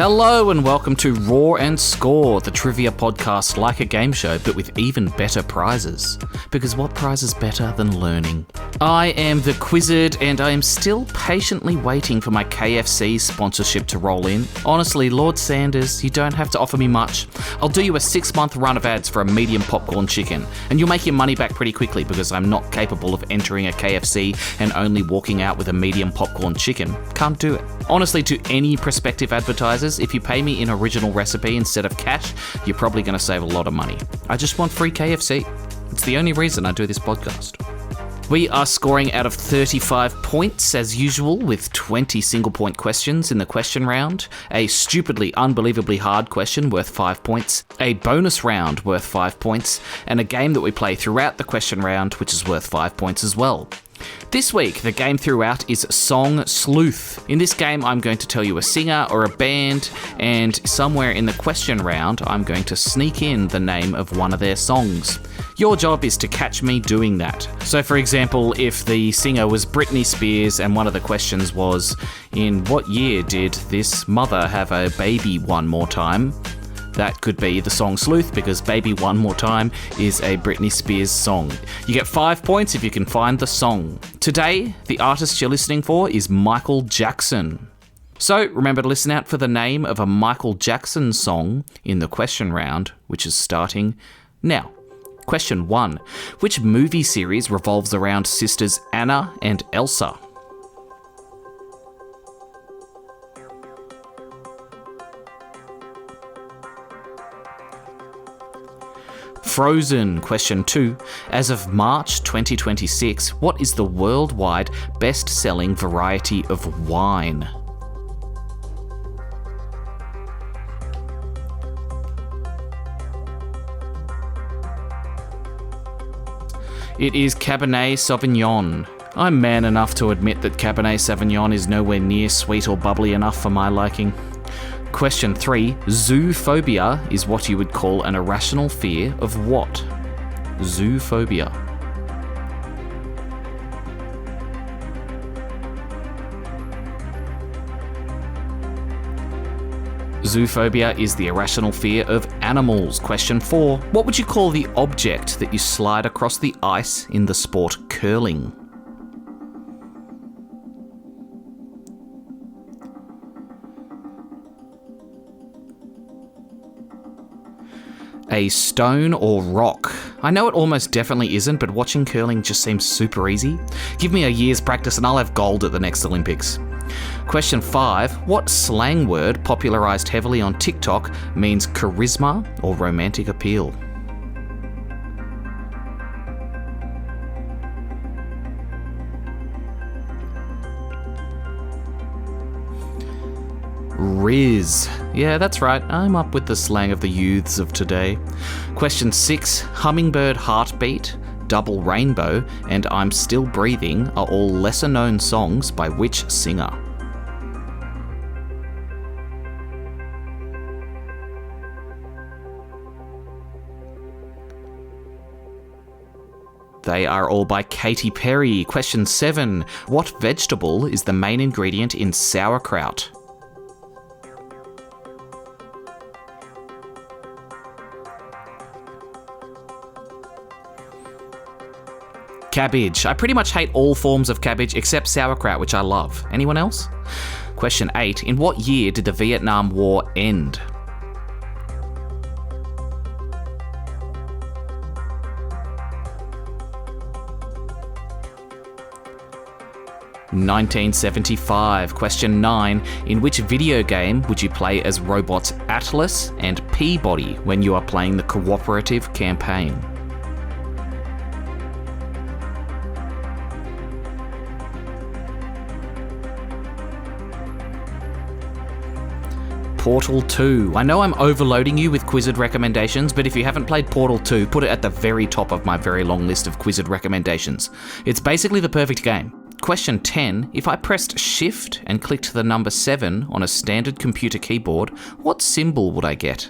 Hello and welcome to Raw and Score, the trivia podcast like a game show, but with even better prizes. Because what prize is better than learning? I am the Quizzard, and I am still patiently waiting for my KFC sponsorship to roll in. Honestly, Lord Sanders, you don't have to offer me much. I'll do you a 6-month run of ads for a medium popcorn chicken, and you'll make your money back pretty quickly because I'm not capable of entering a KFC and only walking out with a medium popcorn chicken. Can't do it. Honestly, to any prospective advertisers, if you pay me in original recipe instead of cash, you're probably going to save a lot of money. I just want free KFC. It's the only reason I do this podcast. We are scoring out of 35 points as usual with 20 single point questions in the question round, a stupidly, unbelievably hard question worth 5 points, a bonus round worth 5 points, and a game that we play throughout the question round which is worth 5 points as well. This week, the game throughout is Song Sleuth. In this game, I'm going to tell you a singer or a band, and somewhere in the question round, I'm going to sneak in the name of one of their songs. Your job is to catch me doing that. So, for example, if the singer was Britney Spears and one of the questions was, in what year did this mother have a baby one more time? That could be the song Sleuth, because Baby One More Time is a Britney Spears song. You get 5 points if you can find the song. Today, the artist you're listening for is Michael Jackson. So remember to listen out for the name of a Michael Jackson song in the question round, which is starting now. Question 1. Which movie series revolves around sisters Anna and Elsa? Frozen. Question 2. As of March 2026, what is the worldwide best-selling variety of wine? It is Cabernet Sauvignon. I'm man enough to admit that Cabernet Sauvignon is nowhere near sweet or bubbly enough for my liking. Question 3. Zoophobia is what you would call an irrational fear of what? Zoophobia. Zoophobia is the irrational fear of animals. Question 4. What would you call the object that you slide across the ice in the sport curling? A stone or rock? I know it almost definitely isn't, but watching curling just seems super easy. Give me a year's practice and I'll have gold at the next Olympics. Question 5. What slang word, popularised heavily on TikTok, means charisma or romantic appeal? Riz. Yeah, that's right. I'm up with the slang of the youths of today. Question 6. Hummingbird Heartbeat, Double Rainbow, and I'm Still Breathing are all lesser-known songs by which singer? They are all by Katy Perry. Question 7. What vegetable is the main ingredient in sauerkraut? Cabbage. I pretty much hate all forms of cabbage except sauerkraut, which I love. Anyone else? Question 8. In what year did the Vietnam War end? (1975). Question 9. In which video game would you play as robots Atlas and Peabody when you are playing the cooperative campaign? Portal 2. I know I'm overloading you with Quizzard recommendations, but if you haven't played Portal 2, put it at the very top of my very long list of Quizzard recommendations. It's basically the perfect game. Question 10. If I pressed Shift and clicked the number 7 on a standard computer keyboard, what symbol would I get?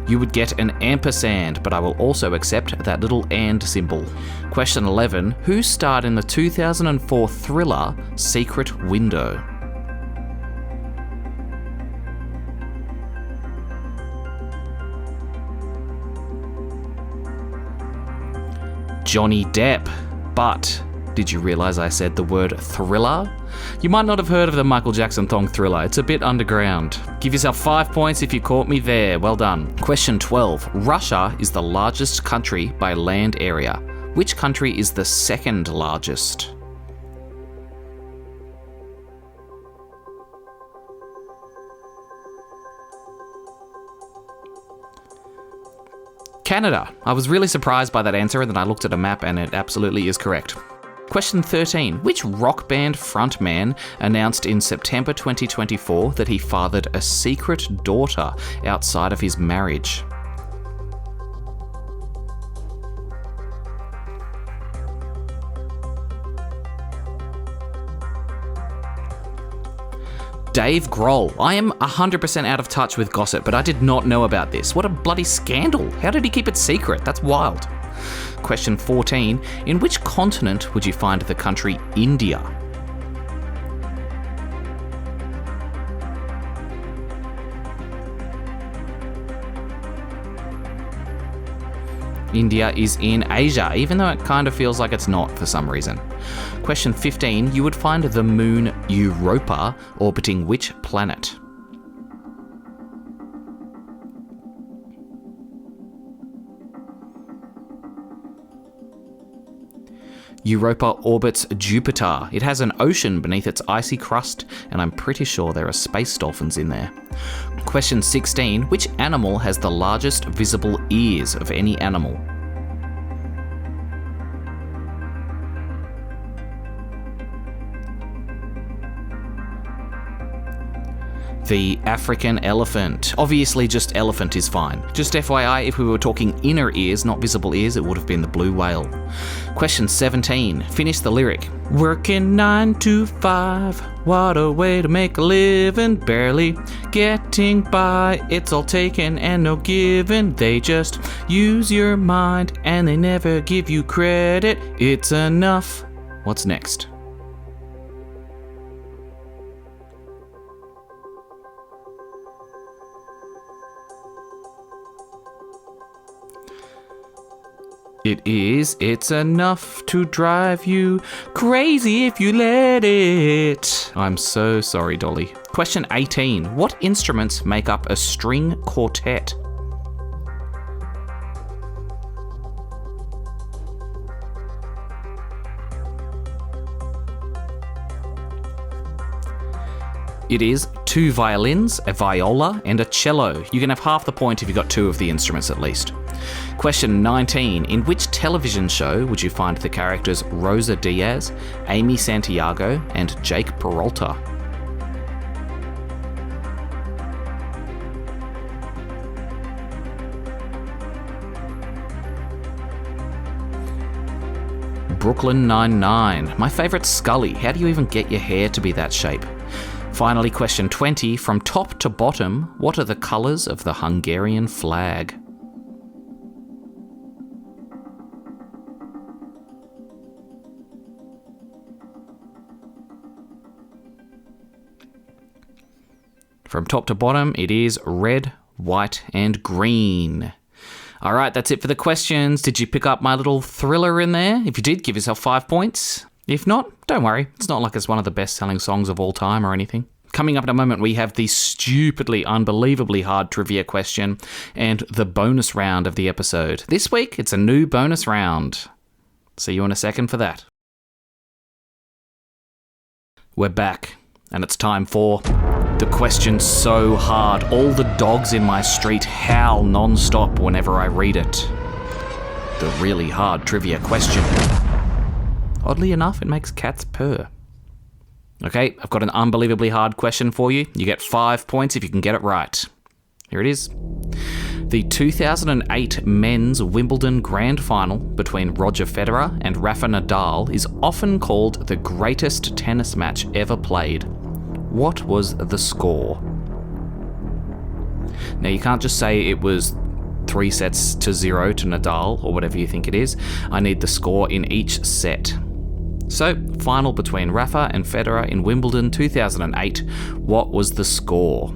you would get an ampersand, but I will also accept that little and symbol. Question 11. Who starred in the 2004 thriller Secret Window? Johnny Depp. But did you realise I said the word thriller? You might not have heard of the Michael Jackson thong Thriller. It's a bit underground. Give yourself 5 points if you caught me there. Well done. Question 12. Russia is the largest country by land area. Which country is the second largest? Canada. I was really surprised by that answer, and then I looked at a map and it absolutely is correct. Question 13. Which rock band frontman announced in September 2024 that he fathered a secret daughter outside of his marriage? Dave Grohl. I am 100% out of touch with gossip, but I did not know about this. What a bloody scandal. How did he keep it secret? That's wild. Question 14. In which continent would you find the country India? India is in Asia, even though it kind of feels like it's not for some reason. Question 15. You would find the moon Europa orbiting which planet? Europa orbits Jupiter. It has an ocean beneath its icy crust, and I'm pretty sure there are space dolphins in there. Question 16. Which animal has the largest visible ears of any animal? The African elephant. Obviously, just elephant is fine. Just FYI, if we were talking inner ears, not visible ears, it would have been the blue whale. Question 17. Finish the lyric. Working 9 to 5, what a way to make a living. Barely getting by, it's all taken and no given. They just use your mind and they never give you credit. It's enough. What's next? It is. It's enough to drive you crazy if you let it. I'm so sorry, Dolly. Question 18. What instruments make up a string quartet? It is 2 violins, a viola, and a cello. You can have half the point if you got 2 of the instruments at least. Question 19. In which television show would you find the characters Rosa Diaz, Amy Santiago, and Jake Peralta? Brooklyn Nine-Nine. My favourite Scully. How do you even get your hair to be that shape? Finally, question 20. From top to bottom, what are the colours of the Hungarian flag? From top to bottom, it is red, white, and green. All right, that's it for the questions. Did you pick up my little thriller in there? If you did, give yourself 5 points. If not, don't worry. It's not like it's one of the best-selling songs of all time or anything. Coming up in a moment, we have the stupidly, unbelievably hard trivia question and the bonus round of the episode. This week, it's a new bonus round. See you in a second for that. We're back, and it's time for the question so hard. All the dogs in my street howl non-stop whenever I read it. The really hard trivia question. Oddly enough, it makes cats purr. Okay, I've got an unbelievably hard question for you. You get 5 points if you can get it right. Here it is. The 2008 men's Wimbledon Grand Final between Roger Federer and Rafa Nadal is often called the greatest tennis match ever played. What was the score? Now, you can't just say it was 3-0 to Nadal, or whatever you think it is. I need the score in each set. So, final between Rafa and Federer in Wimbledon 2008. What was the score?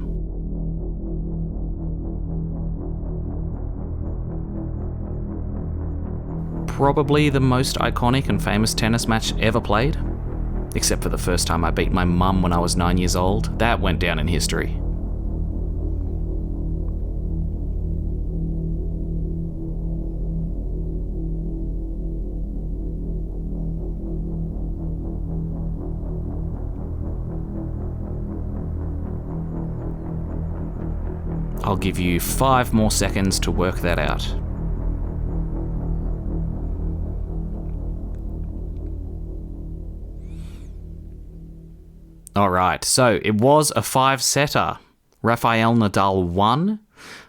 Probably the most iconic and famous tennis match ever played. Except for the first time I beat my mum when I was 9 years old. That went down in history. I'll give you 5 more seconds to work that out. Alright, so it was a 5-setter. Rafael Nadal won.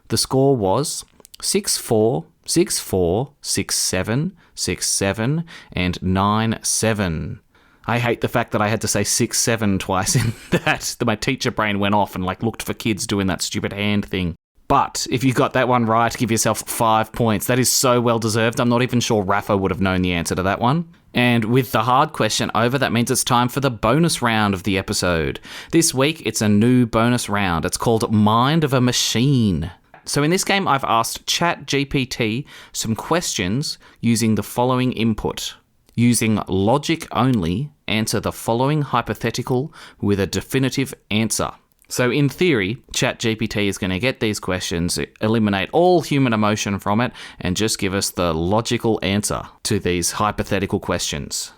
The score was 6-4, 6-4, 6-7, 6-7, and 9-7. I hate the fact that I had to say 6-7 twice in that my teacher brain went off and looked for kids doing that stupid hand thing. But if you got that one right, give yourself 5 points. That is so well deserved. I'm not even sure Rafa would have known the answer to that one. And with the hard question over, that means it's time for the bonus round of the episode. This week, it's a new bonus round. It's called Mind of a Machine. So in this game, I've asked ChatGPT some questions using the following input. Using logic only, answer the following hypothetical with a definitive answer. So in theory, ChatGPT is going to get these questions, eliminate all human emotion from it, and just give us the logical answer to these hypothetical questions.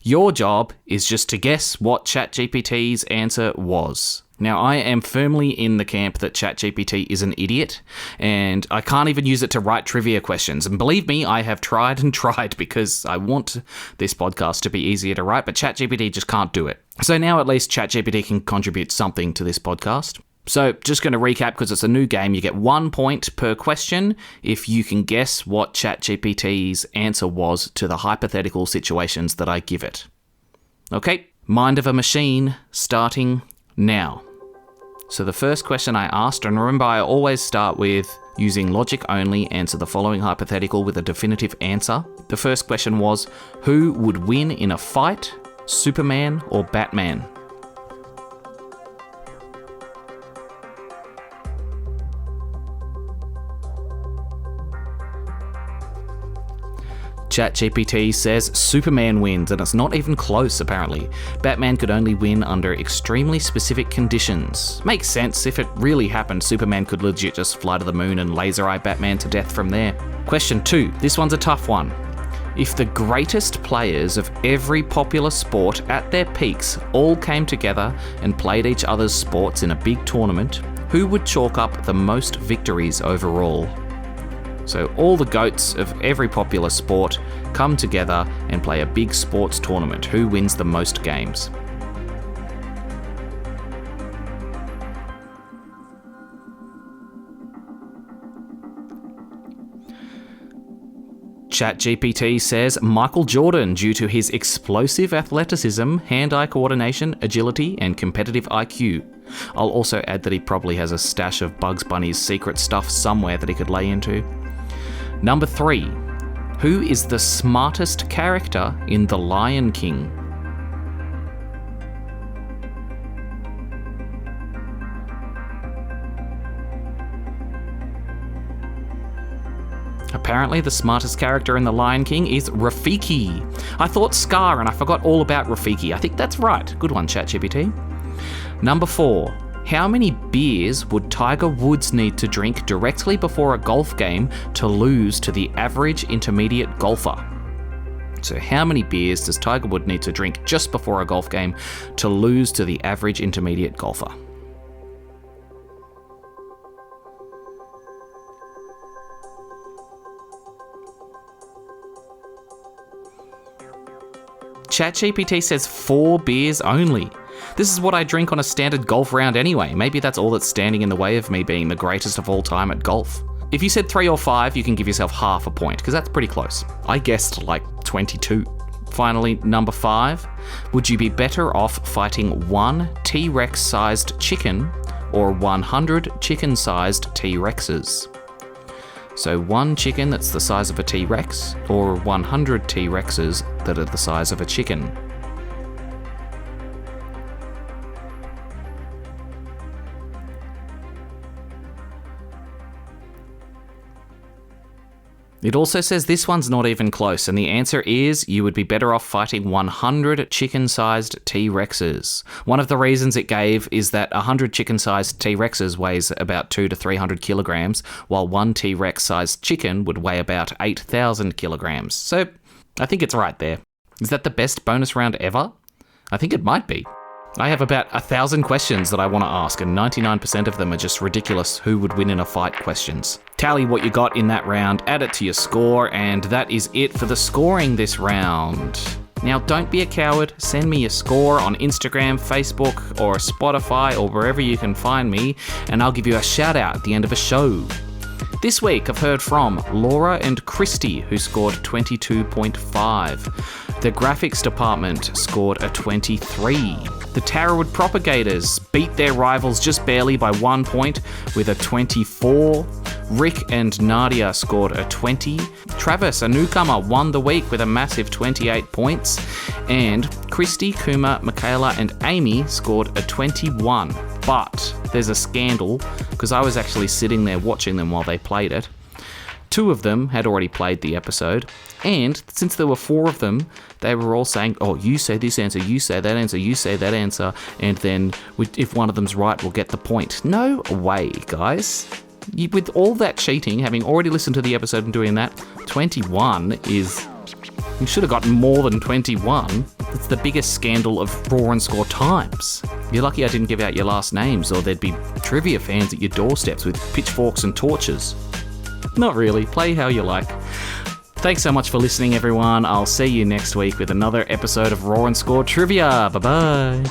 Your job is just to guess what ChatGPT's answer was. Now, I am firmly in the camp that ChatGPT is an idiot, and I can't even use it to write trivia questions. And believe me, I have tried and tried because I want this podcast to be easier to write, but ChatGPT just can't do it. So now at least ChatGPT can contribute something to this podcast. So just going to recap because it's a new game. You get 1 point per question if you can guess what ChatGPT's answer was to the hypothetical situations that I give it. Okay, Mind of a Machine starting now. So the first question I asked, and remember I always start with using logic only, answer the following hypothetical with a definitive answer. The first question was, who would win in a fight, Superman or Batman? ChatGPT says Superman wins, and it's not even close apparently. Batman could only win under extremely specific conditions. Makes sense, if it really happened, Superman could legit just fly to the moon and laser eye Batman to death from there. Question 2, this one's a tough one. If the greatest players of every popular sport at their peaks all came together and played each other's sports in a big tournament, who would chalk up the most victories overall? So all the GOATs of every popular sport come together and play a big sports tournament. Who wins the most games? ChatGPT says Michael Jordan due to his explosive athleticism, hand-eye coordination, agility, and competitive IQ. I'll also add that he probably has a stash of Bugs Bunny's secret stuff somewhere that he could lay into. Number 3. Who is the smartest character in The Lion King? Apparently the smartest character in The Lion King is Rafiki. I thought Scar and I forgot all about Rafiki. I think that's right. Good one, ChatGPT. Number 4. How many beers would Tiger Woods need to drink directly before a golf game to lose to the average intermediate golfer? So how many beers does Tiger Woods need to drink just before a golf game to lose to the average intermediate golfer? ChatGPT says 4 beers only. This is what I drink on a standard golf round anyway. Maybe that's all that's standing in the way of me being the greatest of all time at golf. If you said 3 or 5, you can give yourself half a point, because that's pretty close. I guessed like 22. Finally, number 5. Would you be better off fighting 1 T-Rex sized chicken or 100 chicken sized T-Rexes? So 1 chicken that's the size of a T-Rex, or 100 T-Rexes that are the size of a chicken. It also says this one's not even close, and the answer is you would be better off fighting 100 chicken-sized T-Rexes. One of the reasons it gave is that 100 chicken-sized T-Rexes weighs about 200 to 300 kilograms, while 1 T-Rex-sized chicken would weigh about 8,000 kilograms. So I think it's right there. Is that the best bonus round ever? I think it might be. I have about 1,000 questions that I want to ask, and 99% of them are just ridiculous who would win in a fight questions. Tally what you got in that round, add it to your score, and that is it for the scoring this round. Now, don't be a coward. Send me your score on Instagram, Facebook, or Spotify, or wherever you can find me, and I'll give you a shout out at the end of a show. This week, I've heard from Laura and Christy, who scored 22.5. The graphics department scored a 23. The Tarrawood Propagators beat their rivals just barely by 1 point with a 24. Rick and Nadia scored a 20. Travis, a newcomer, won the week with a massive 28 points. And Christy, Kuma, Michaela, and Amy scored a 21. But there's a scandal, because I was actually sitting there watching them while they played it. 2 of them had already played the episode, and since there were 4 of them, they were all saying, oh, you say this answer, you say that answer, you say that answer, and then if one of them's right, we'll get the point. No way, guys. With all that cheating, having already listened to the episode and doing that, 21 is... You should have gotten more than 21. It's the biggest scandal of Raw and Score times. You're lucky I didn't give out your last names, or there'd be trivia fans at your doorsteps with pitchforks and torches. Not really. Play how you like. Thanks so much for listening, everyone. I'll see you next week with another episode of Raw and Score Trivia. Bye-bye.